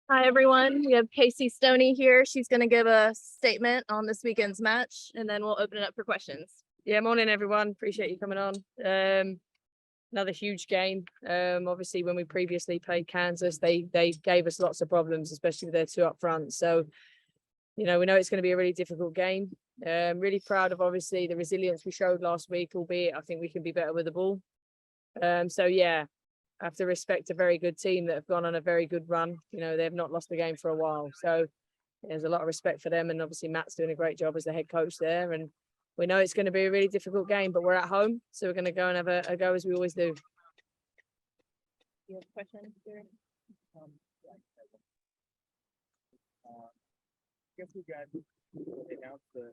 Hi, everyone. We have Casey Stoney here. She's going to give a statement on this weekend's match, and then we'll open it up for questions. Yeah, morning, everyone. Appreciate you coming on. Another huge game. Obviously, when we previously played Kansas, they gave us lots of problems, especially with their two up front. So, we know it's going to be a really difficult game. Really proud of, obviously, the resilience we showed last week, albeit I think we can be better with the ball. So, yeah, I have to respect a very good team that have gone on a very good run. They've not lost the game for a while. So there's a lot of respect for them. And obviously Matt's doing a great job as the head coach there. And we know it's going to be a really difficult game, but we're at home. So we're going to go and have a go as we always do. You have questions? Guess we got announced the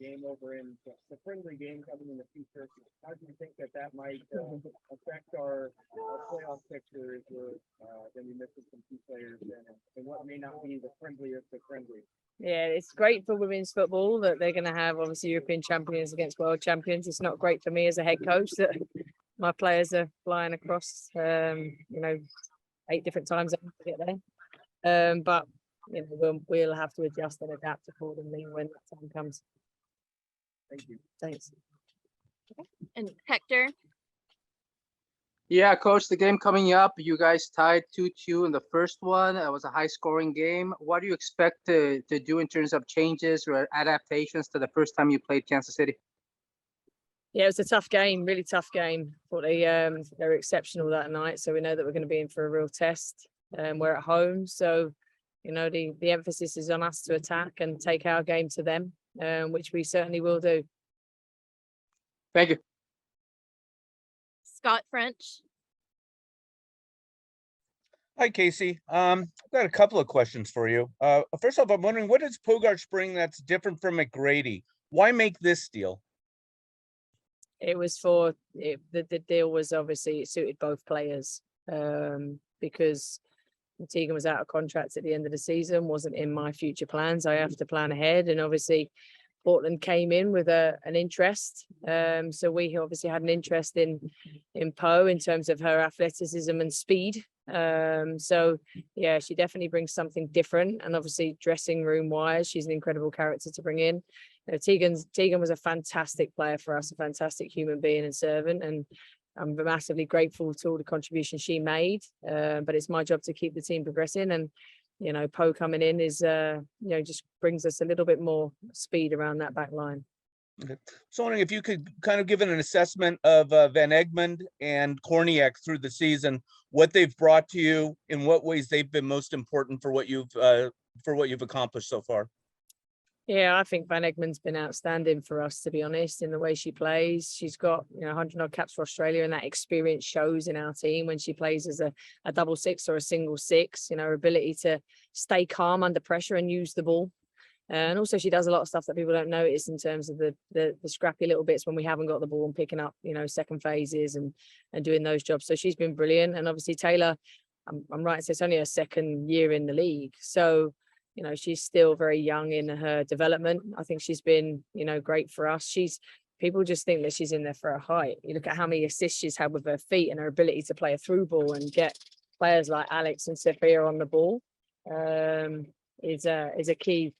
game over in the friendly game coming in the future. How do you think that might affect our playoff picture if we're then we missing some key players and what may not be the friendliest of friendly? Yeah, it's great for women's football that they're going to have obviously European champions against world champions. It's not great for me as a head coach that my players are flying across, 8 different times to get there. But we'll have to adjust and adapt accordingly when that time comes. Thank you. Thanks. Okay. And Hector? Yeah, Coach, the game coming up, you guys tied 2-2 in the first one. It was a high-scoring game. What do you expect to do in terms of changes or adaptations to the first time you played Kansas City? Yeah, it was a tough game, really tough game. Thought they were exceptional that night, so we know that we're going to be in for a real test. We're at home, so the emphasis is on us to attack and take our game to them, which we certainly will do. Thank you. Scott French. Hi, Casey. I've got a couple of questions for you. First off, I'm wondering, what does Pogarch bring that's different from McGrady? Why make this deal? It was the deal was obviously it suited both players because Tegan was out of contract at the end of the season, wasn't in my future plans. I have to plan ahead, and obviously Portland came in with an interest. So we obviously had an interest in Poe in terms of her athleticism and speed. So yeah, she definitely brings something different, and obviously dressing room wise, she's an incredible character to bring in. Tegan was a fantastic player for us, a fantastic human being and servant, and I'm massively grateful to all the contributions she made. But it's my job to keep the team progressing, and Poe coming in is just brings us a little bit more speed around that back line. Okay. So wondering if you could kind of give an assessment of Van Egmond and Korniak through the season, what they've brought to you, in what ways they've been most important for what you've accomplished so far. Yeah, I think Van Egmond's been outstanding for us, to be honest, in the way she plays. She's got 100 odd caps for Australia, and that experience shows in our team when she plays as a double six or a single six. Her ability to stay calm under pressure and use the ball. And also she does a lot of stuff that people don't notice in terms of the scrappy little bits when we haven't got the ball and picking up, second phases and doing those jobs. So she's been brilliant. And obviously Taylor, I'm right, so it's only her second year in the league. So, she's still very young in her development. I think she's been, great for us. People just think that she's in there for her height. You look at how many assists she's had with her feet and her ability to play a through ball and get players like Alex and Sophia on the ball. Is a key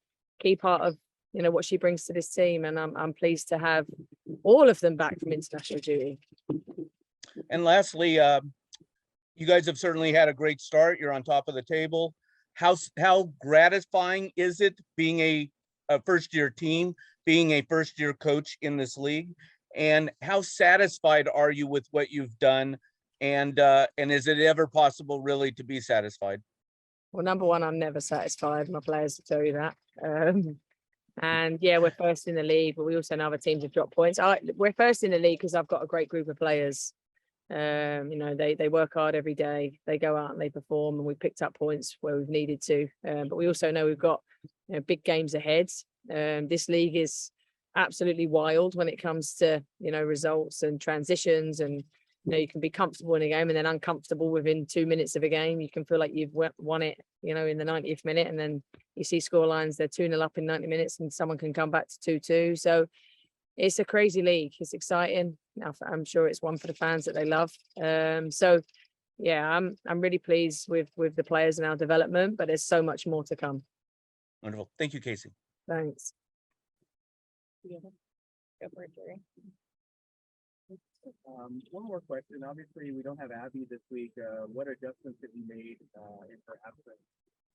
part of what she brings to this team, and I'm pleased to have all of them back from international duty. And lastly, you guys have certainly had a great start. You're on top of the table. How gratifying is it being a first-year team, being a first-year coach in this league, and how satisfied are you with what you've done? And is it ever possible really to be satisfied? Well, number one, I'm never satisfied. My players will tell you that. And yeah, we're first in the league, but we also know other teams have dropped points. We're first in the league because I've got a great group of players. They work hard every day. They go out and they perform, and we picked up points where we've needed to. But we also know we've got big games ahead. This league is absolutely wild when it comes to results and transitions, and you can be comfortable in a game and then uncomfortable within 2 minutes of a game. You can feel like you've won it, in the 90th minute, and then you see score lines, they're 2-0 up in 90 minutes and someone can come back to 2-2. So it's a crazy league. It's exciting. I'm sure it's one for the fans that they love. So yeah, I'm really pleased with the players and our development, but there's so much more to come. Wonderful. Thank you, Casey. Thanks. One more question. Obviously, we don't have Abby this week. What adjustments have you made in her absence?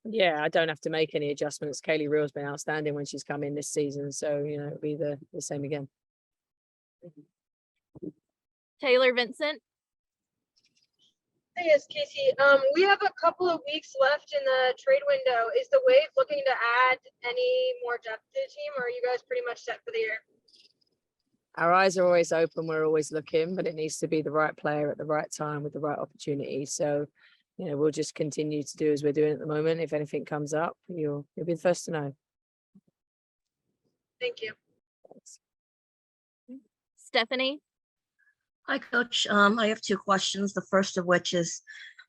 Yeah, I don't have to make any adjustments. Kaylee Reel's been outstanding when she's come in this season, so you know it'll be the same again. Taylor Vincent. Yes, Casey. We have a couple of weeks left in the trade window. Is the Wave looking to add any more depth to the team, or are you guys pretty much set for the year? Our eyes are always open. We're always looking, but it needs to be the right player at the right time with the right opportunity. So, you know, we'll just continue to do as we're doing at the moment. If anything comes up, you'll be the first to know. Thank you. Thanks. Stephanie. Hi, Coach. I have two questions. The first of which is,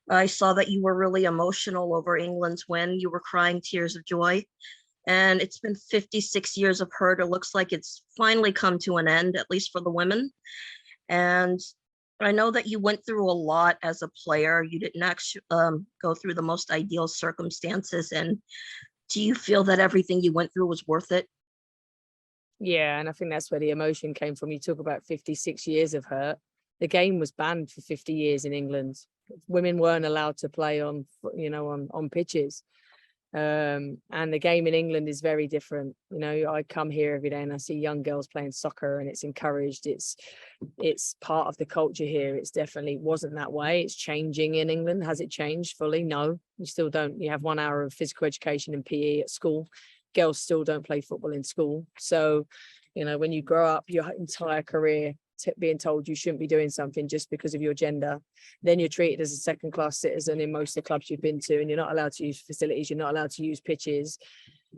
I saw that you were really emotional over England's win. You were crying tears of joy. And it's been 56 years of hurt. It looks like it's finally come to an end, at least for the women. And I know that you went through a lot as a player. You didn't actually go through the most ideal circumstances. And do you feel that everything you went through was worth it? Yeah, and I think that's where the emotion came from. You talk about 56 years of hurt. The game was banned for 50 years in England. Women weren't allowed to play on, you know, on pitches. And the game in England is very different. You know, I come here every day and I see young girls playing soccer and it's encouraged. It's part of the culture here. It's definitely wasn't that way. It's changing in England. Has it changed fully? No, you still don't. You have 1 hour of physical education and PE at school. Girls still don't play football in school. So, you know, when you grow up your entire career being told you shouldn't be doing something just because of your gender, then you're treated as a second-class citizen in most of the clubs you've been to, and you're not allowed to use facilities, you're not allowed to use pitches.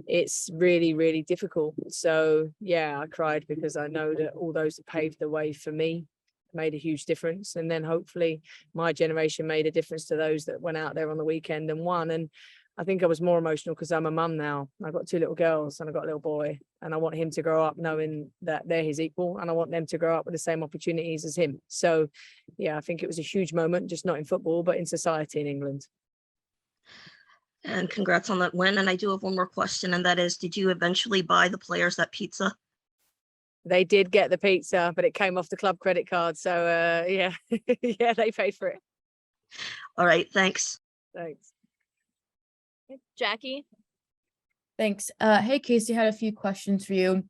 It's really, really difficult. So yeah, I cried because I know that all those that paved the way for me made a huge difference, and then hopefully my generation made a difference to those that went out there on the weekend and won. And I think I was more emotional because I'm a mum now. I've got 2 little girls and I've got a little boy, and I want him to grow up knowing that they're his equal, and I want them to grow up with the same opportunities as him. So yeah, I think it was a huge moment, just not in football, but in society in England. And congrats on that win. And I do have one more question, and that is, did you eventually buy the players that pizza? They did get the pizza, but it came off the club credit card. So yeah, yeah, they paid for it. All right, thanks. Thanks. Jackie. Thanks. Hey, Casey, had a few questions for you.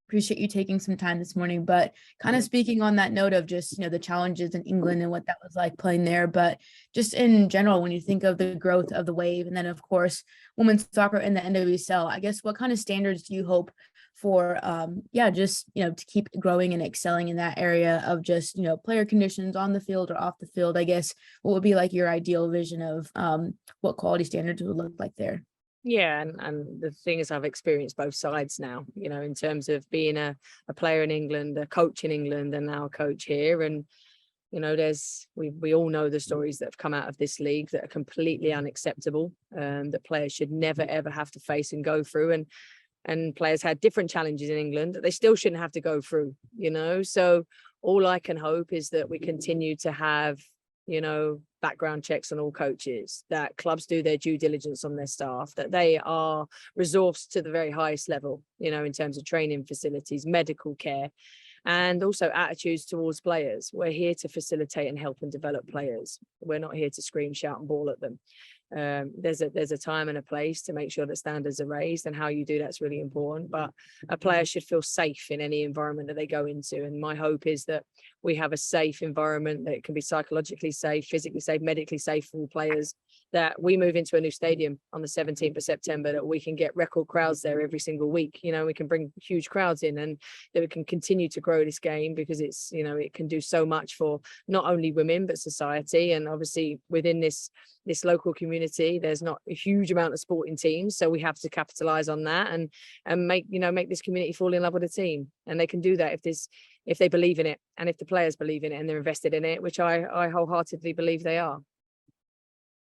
Appreciate you taking some time this morning, but kind of speaking on that note of just, you know, the challenges in England and what that was like playing there, but just in general, when you think of the growth of the Wave and then of course, women's soccer in the NWSL, I guess, what kind of standards do you hope for, just, you know, to keep growing and excelling in that area of just, you know, player conditions on the field or off the field? I guess, what would be like your ideal vision of what quality standards would look like there? Yeah, and the thing is, I've experienced both sides now, you know, in terms of being a player in England, a coach in England, and now a coach here. And, you know, we all know the stories that have come out of this league that are completely unacceptable, that players should never, ever have to face and go through. And players had different challenges in England that they still shouldn't have to go through, you know. So all I can hope is that we continue to have, you know, background checks on all coaches, that clubs do their due diligence on their staff, that they are resourced to the very highest level, you know, in terms of training facilities, medical care, and also attitudes towards players. We're here to facilitate and help and develop players. We're not here to scream, shout and bawl at them. There's a time and a place to make sure that standards are raised, and how you do that's really important. But a player should feel safe in any environment that they go into. And my hope is that we have a safe environment that can be psychologically safe, physically safe, medically safe for all players, that we move into a new stadium on the 17th of September, that we can get record crowds there every single week. You know, we can bring huge crowds in, and that we can continue to grow this game, because it's, you know, it can do so much for not only women, but society. And obviously within this local community, there's not a huge amount of sporting teams. So we have to capitalize on that and make this community fall in love with the team. And they can do that if they believe in it, and if the players believe in it and they're invested in it, which I wholeheartedly believe they are.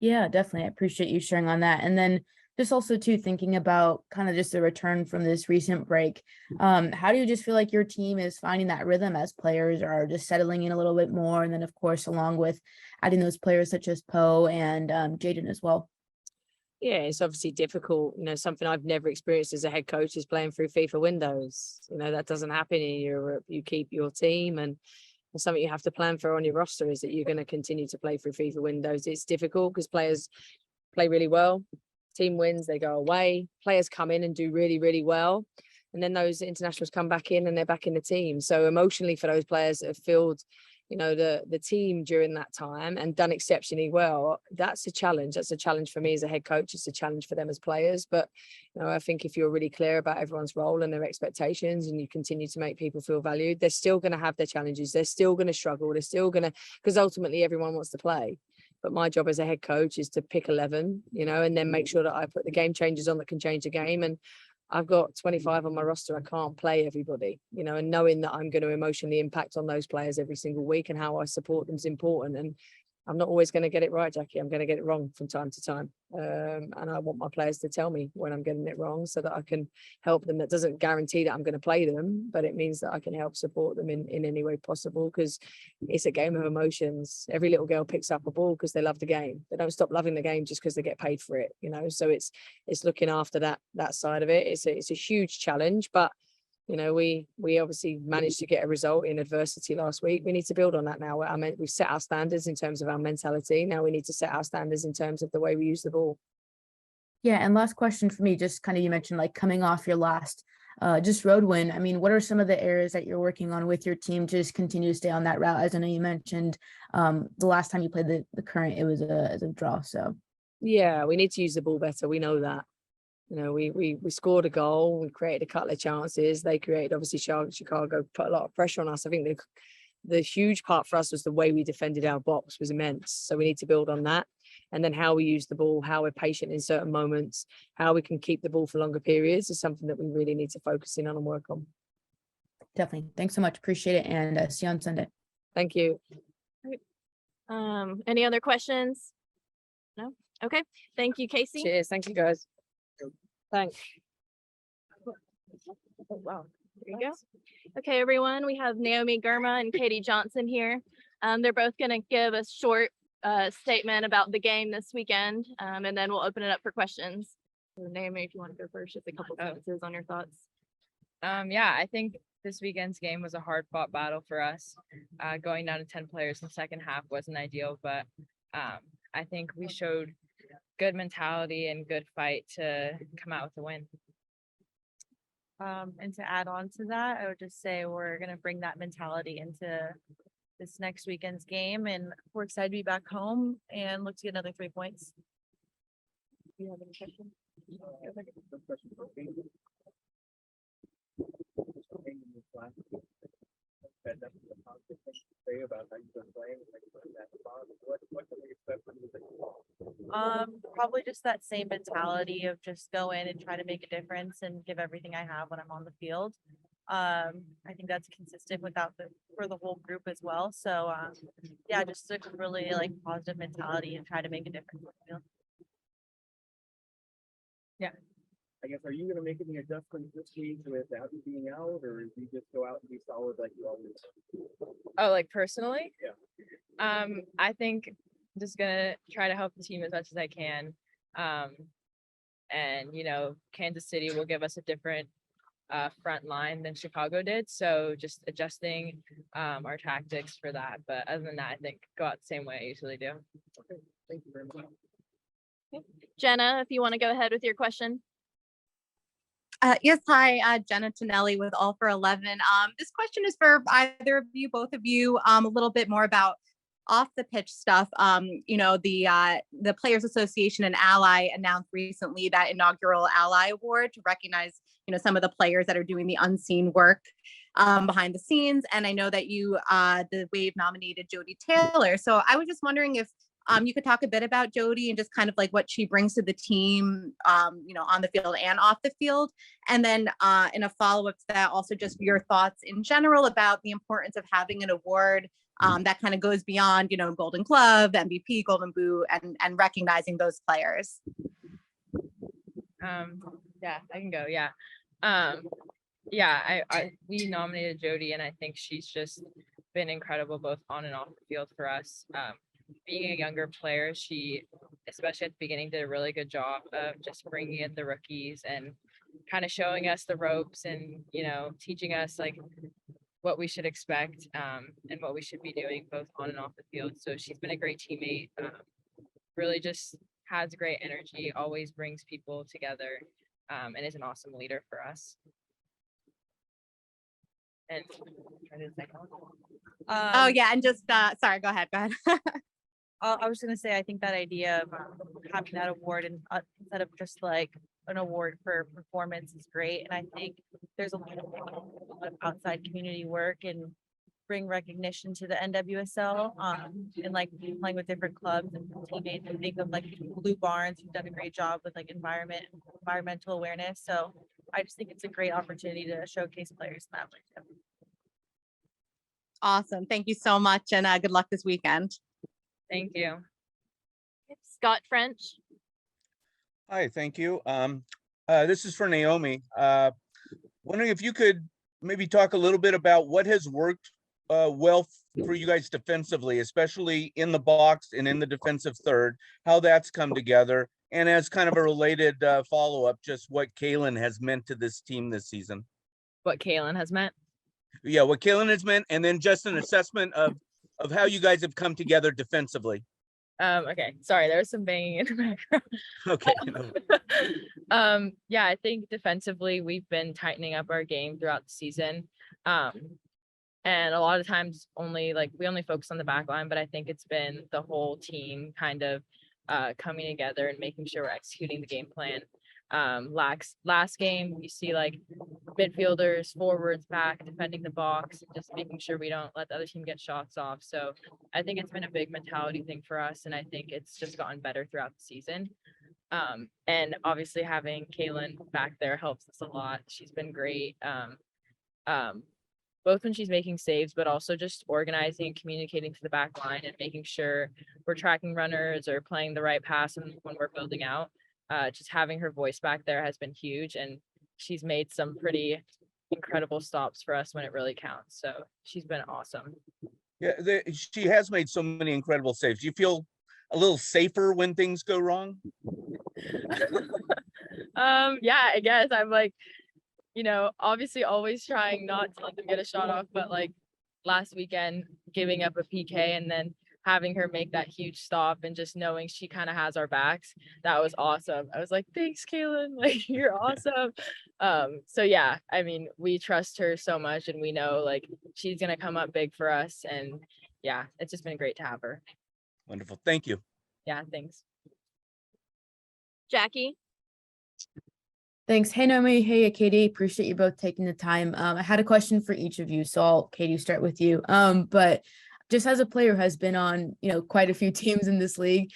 Yeah, definitely. I appreciate you sharing on that. And then just also too thinking about kind of just the return from this recent break. How do you just feel like your team is finding that rhythm as players are just settling in a little bit more? And then of course, along with adding those players such as Poe and Jaden as well. Yeah, it's obviously difficult. Something I've never experienced as a head coach is playing through FIFA windows. That doesn't happen in Europe. You keep your team, and something you have to plan for on your roster is that you're going to continue to play through FIFA windows. It's difficult because players play really well. Team wins, they go away. Players come in and do really, really well. And then those internationals come back in and they're back in the team. So emotionally for those players that have filled, the team during that time and done exceptionally well, that's a challenge. That's a challenge for me as a head coach. It's a challenge for them as players. But, I think if you're really clear about everyone's role and their expectations and you continue to make people feel valued, they're still going to have their challenges. They're still going to struggle. They're still going to, because ultimately everyone wants to play. But my job as a head coach is to pick 11, and then make sure that I put the game changers on that can change the game. And I've got 25 on my roster. I can't play everybody, and knowing that I'm going to emotionally impact on those players every single week and how I support them is important. And I'm not always going to get it right, Jackie. I'm going to get it wrong from time to time. And I want my players to tell me when I'm getting it wrong so that I can help them. That doesn't guarantee that I'm going to play them, but it means that I can help support them in any way possible, because it's a game of emotions. Every little girl picks up a ball because they love the game. They don't stop loving the game just because they get paid for it, So it's looking after that side of it. It's a huge challenge, but we obviously managed to get a result in adversity last week. We need to build on that now. We've set our standards in terms of our mentality. Now we need to set our standards in terms of the way we use the ball. Yeah, and last question for me, just kind of, you mentioned like coming off your last just road win. I mean, what are some of the areas that you're working on with your team to just continue to stay on that route? As I know you mentioned the last time you played the Current, it was a draw. So yeah, we need to use the ball better. We know that. We scored a goal, we created a couple of chances. They created, obviously, Chicago put a lot of pressure on us. I think the huge part for us was the way we defended our box was immense. So we need to build on that. And then how we use the ball, how we're patient in certain moments, how we can keep the ball for longer periods is something that we really need to focus in on and work on. Definitely. Thanks so much. Appreciate it. And see you on Sunday. Thank you. Any other questions? No? Okay. Thank you, Casey. Cheers. Thank you, guys. Thanks. Oh, wow. There you go. Okay, everyone, we have Naomi Girma and Katie Johnson here. They're both going to give a short statement about the game this weekend, and then we'll open it up for questions. So Naomi, if you want to go first, just a couple sentences on your thoughts. Yeah, I think this weekend's game was a hard fought battle for us. Going down to 10 players in the second half wasn't ideal, but I think we showed good mentality and good fight to come out with a win. And to add on to that, I would just say we're going to bring that mentality into this next weekend's game, and we're excited to be back home and look to get another 3 points. Do you have any questions? Probably just that same mentality of just go in and try to make a difference and give everything I have when I'm on the field. I think that's consistent for the whole group as well. So yeah, just a really positive mentality and try to make a difference on the field. Yeah. I guess, are you going to make any adjustments this week with Abby being out, or do you just go out and be solid like you always do? Oh, personally? Yeah. I think I'm just gonna try to help the team as much as I can. And Kansas City will give us a different front line than Chicago did. So just adjusting our tactics for that. But other than that, I think go out the same way I usually do. Okay. Thank you very much. Okay. Jenna, if you want to go ahead with your question. Yes, hi, Jenna Tonelli with All for 11. This question is for either of you, both of you, a little bit more about off the pitch stuff. The Players Association and Ally announced recently that inaugural Ally Award to recognize, some of the players that are doing the unseen work behind the scenes. And I know that the Wave nominated Jody Taylor. So I was just wondering if you could talk a bit about Jody and just kind of what she brings to the team, on the field and off the field. And then in a follow-up to that, also just your thoughts in general about the importance of having an award that kind of goes beyond, Golden Glove, MVP, Golden Boot, and recognizing those players. Yeah, I can go. Yeah. We nominated Jody, and I think she's just been incredible both on and off the field for us. Being a younger player, she, especially at the beginning, did a really good job of just bringing in the rookies and kind of showing us the ropes and, teaching us like what we should expect and what we should be doing both on and off the field. So she's been a great teammate, really just has great energy, always brings people together, and is an awesome leader for us. And Oh, yeah, and just, sorry, go ahead. I was gonna say, I think that idea of having that award and instead of just like an award for performance is great. And I think there's a lot of outside community work and bring recognition to the NWSL. And like playing with different clubs and teammates. I think of like Blue Barnes, who've done a great job with like environmental awareness. So I just think it's a great opportunity to showcase players in that way too. Awesome. Thank you so much, and good luck this weekend. thank you. Scott French. Hi, thank you. This is for Naomi. Wondering if you could maybe talk a little bit about what has worked well for you guys defensively, especially in the box and in the defensive third, how that's come together, and as kind of a related follow-up, just what Kaylin has meant to this team this season. What Kaylin has meant. Yeah, what Kaylin has meant, and then just an assessment of how you guys have come together defensively. Okay, sorry, there was some banging in the background. Okay. Yeah, I think defensively we've been tightening up our game throughout the season. And a lot of times we only focus on the back line, but I think it's been the whole team kind of coming together and making sure we're executing the game plan. Last game, you see like midfielders, forwards, back, defending the box, and just making sure we don't let the other team get shots off. So I think it's been a big mentality thing for us, and I think it's just gotten better throughout the season. And obviously having Kaylin back there helps us a lot. She's been great. Both when she's making saves, but also just organizing and communicating to the back line and making sure we're tracking runners or playing the right pass when we're building out. Just having her voice back there has been huge, and she's made some pretty incredible stops for us when it really counts. So she's been awesome. Yeah, she has made so many incredible saves. Do you feel a little safer when things go wrong? Yeah, I guess I'm like, obviously always trying not to let them get a shot off, but like last weekend giving up a PK and then having her make that huge stop and just knowing she kind of has our backs, that was awesome. I was like, thanks, Kaylin, like you're awesome. So yeah, I mean, we trust her so much and we know like she's gonna come up big for us, and yeah, it's just been great to have her. Wonderful, thank you. Yeah, thanks. Jackie. Thanks. Hey, Naomi. Hey, Katie. Appreciate you both taking the time. I had a question for each of you. So I'll, Katie, start with you. But just as a player who has been on, quite a few teams in this league,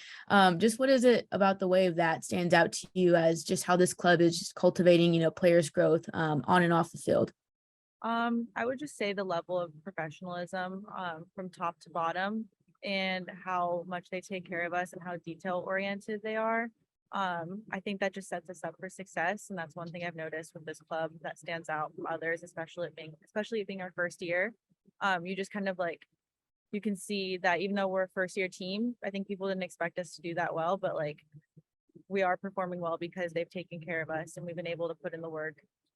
just what is it about the Wave that stands out to you as just how this club is just cultivating, players' growth on and off the field? I would just say the level of professionalism from top to bottom and how much they take care of us and how detail oriented they are. I think that just sets us up for success. And that's one thing I've noticed with this club that stands out from others, especially it being our first year. You just kind of like, you can see that even though we're a first year team, I think people didn't expect us to do that well, but like we are performing well because they've taken care of us and we've been able to put in the work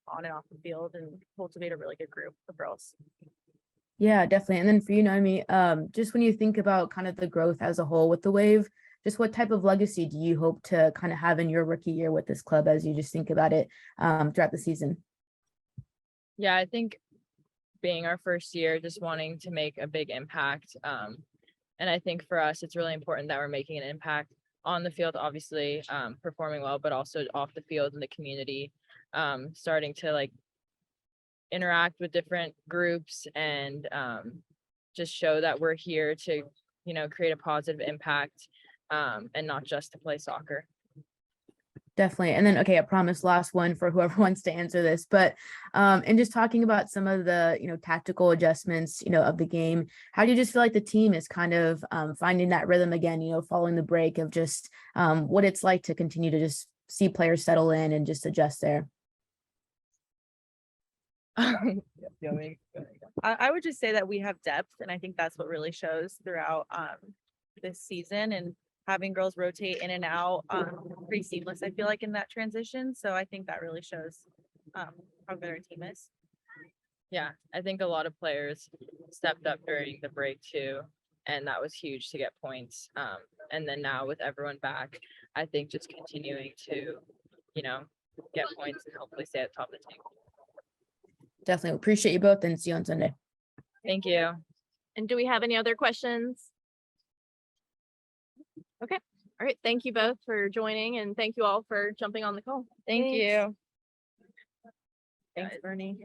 on and off the field and cultivate a really good group of girls. Yeah, definitely. And then for you, Naomi, just when you think about kind of the growth as a whole with the Wave, just what type of legacy do you hope to kind of have in your rookie year with this club as you just think about it throughout the season? Yeah, I think being our first year, just wanting to make a big impact. And I think for us, it's really important that we're making an impact on the field, obviously performing well, but also off the field in the community, starting to like interact with different groups and just show that we're here to, create a positive impact and not just to play soccer. Definitely. And then, okay, I promise last one for whoever wants to answer this, but and just talking about some of the, tactical adjustments, of the game, how do you just feel like the team is kind of finding that rhythm again, following the break of just what it's like to continue to just see players settle in and just adjust there? I would just say that we have depth, and I think that's what really shows throughout this season, and having girls rotate in and out pretty seamless, I feel like, in that transition. So I think that really shows how good our team is. Yeah, I think a lot of players stepped up during the break too, and that was huge to get points. And then now with everyone back, I think just continuing to, get points and hopefully stay at the top of the table. Definitely appreciate you both and see you on Sunday. Thank you. And do we have any other questions? Okay. All right. Thank you both for joining, and thank you all for jumping on the call. Thank Thanks. you. Thanks, Bernie.